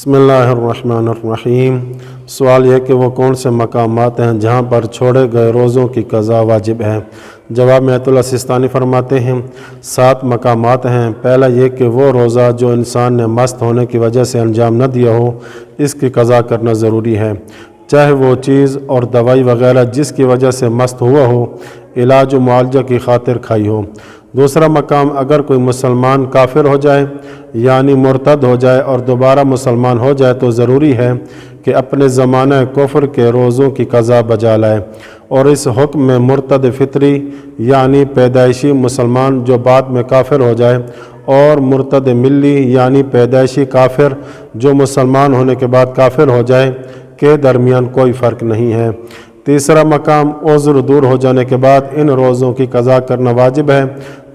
بسم اللہ الرحمن الرحیم۔ سوال یہ کہ وہ کون سے مقامات ہیں جہاں پر چھوڑے گئے روزوں کی قضا واجب ہے؟ جواب میں آیت اللہ سستانی فرماتے ہیں 7 مقامات ہیں۔ پہلا یہ کہ وہ روزہ جو انسان نے مست ہونے کی وجہ سے انجام نہ دیا ہو، اس کی قضا کرنا ضروری ہے، چاہے وہ چیز اور دوائی وغیرہ جس کی وجہ سے مست ہوا ہو علاج و معالجہ کی خاطر کھائی ہو۔ دوسرا مقام، اگر کوئی مسلمان کافر ہو جائے یعنی مرتد ہو جائے اور دوبارہ مسلمان ہو جائے تو ضروری ہے کہ اپنے زمانہ کفر کے روزوں کی قضا بجا لائے، اور اس حکم میں مرتد فطری یعنی پیدائشی مسلمان جو بعد میں کافر ہو جائے اور مرتد ملی یعنی پیدائشی کافر جو مسلمان ہونے کے بعد کافر ہو جائے کے درمیان کوئی فرق نہیں ہے۔ تیسرا مقام، عذر دور ہو جانے کے بعد ان روزوں کی قضا کرنا واجب ہے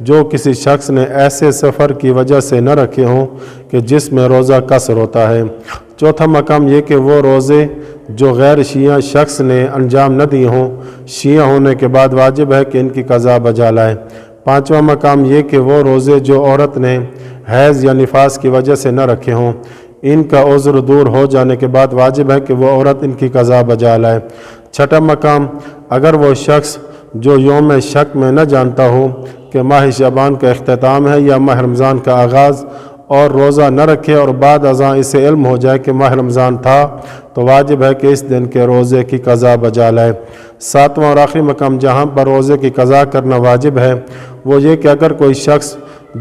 جو کسی شخص نے ایسے سفر کی وجہ سے نہ رکھے ہوں کہ جس میں روزہ قصر ہوتا ہے۔ چوتھا مقام یہ کہ وہ روزے جو غیر شیعہ شخص نے انجام نہ دیے ہوں، شیعہ ہونے کے بعد واجب ہے کہ ان کی قضا بجا لائے۔ پانچواں مقام یہ کہ وہ روزے جو عورت نے حیض یا نفاس کی وجہ سے نہ رکھے ہوں، ان کا عذر دور ہو جانے کے بعد واجب ہے کہ وہ عورت ان کی قضا بجا لائے۔ چھٹا مقام، اگر وہ شخص جو یوم شک میں نہ جانتا ہو کہ ماہ شعبان کا اختتام ہے یا ماہ رمضان کا آغاز اور روزہ نہ رکھے اور بعد ازاں اسے علم ہو جائے کہ ماہ رمضان تھا، تو واجب ہے کہ اس دن کے روزے کی قضا بجا لائے۔ ساتواں اور آخری مقام جہاں پر روزے کی قضا کرنا واجب ہے وہ یہ کہ اگر کوئی شخص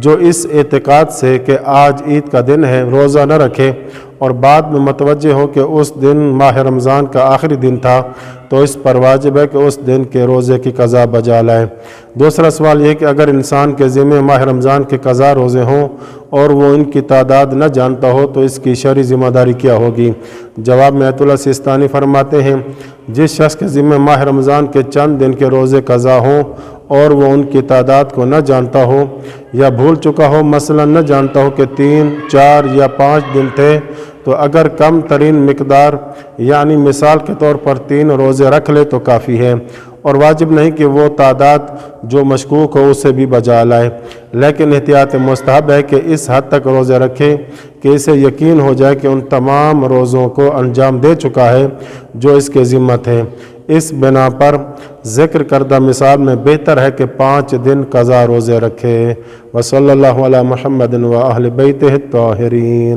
جو اس اعتقاد سے کہ آج عید کا دن ہے روزہ نہ رکھے اور بعد میں متوجہ ہو کہ اس دن ماہ رمضان کا آخری دن تھا تو اس پر واجب ہے کہ اس دن کے روزے کی قضا بجا لائے۔ دوسرا سوال یہ کہ اگر انسان کے ذمہ ماہ رمضان کے قضا روزے ہوں اور وہ ان کی تعداد نہ جانتا ہو تو اس کی شرعی ذمہ داری کیا ہوگی؟ جواب میں آیت اللہ سستانی فرماتے ہیں جس شخص کے ذمہ ماہ رمضان کے چند دن کے روزے قضا ہوں اور وہ ان کی تعداد کو نہ جانتا ہو یا بھول چکا ہو، مثلا نہ جانتا ہو کہ 3، 4 یا 5 دن تھے، تو اگر کم ترین مقدار یعنی مثال کے طور پر 3 روزے رکھ لے تو کافی ہے، اور واجب نہیں کہ وہ تعداد جو مشکوک ہو اسے بھی بجا لائے، لیکن احتیاط مستحب ہے کہ اس حد تک روزے رکھے کہ اسے یقین ہو جائے کہ ان تمام روزوں کو انجام دے چکا ہے جو اس کے ذمہ تھے۔ اس بنا پر ذکر کردہ مثال میں بہتر ہے کہ 5 دن قضا روزے رکھے۔ وصلی اللہ علی محمد و اہل بیتہ الطاہرین۔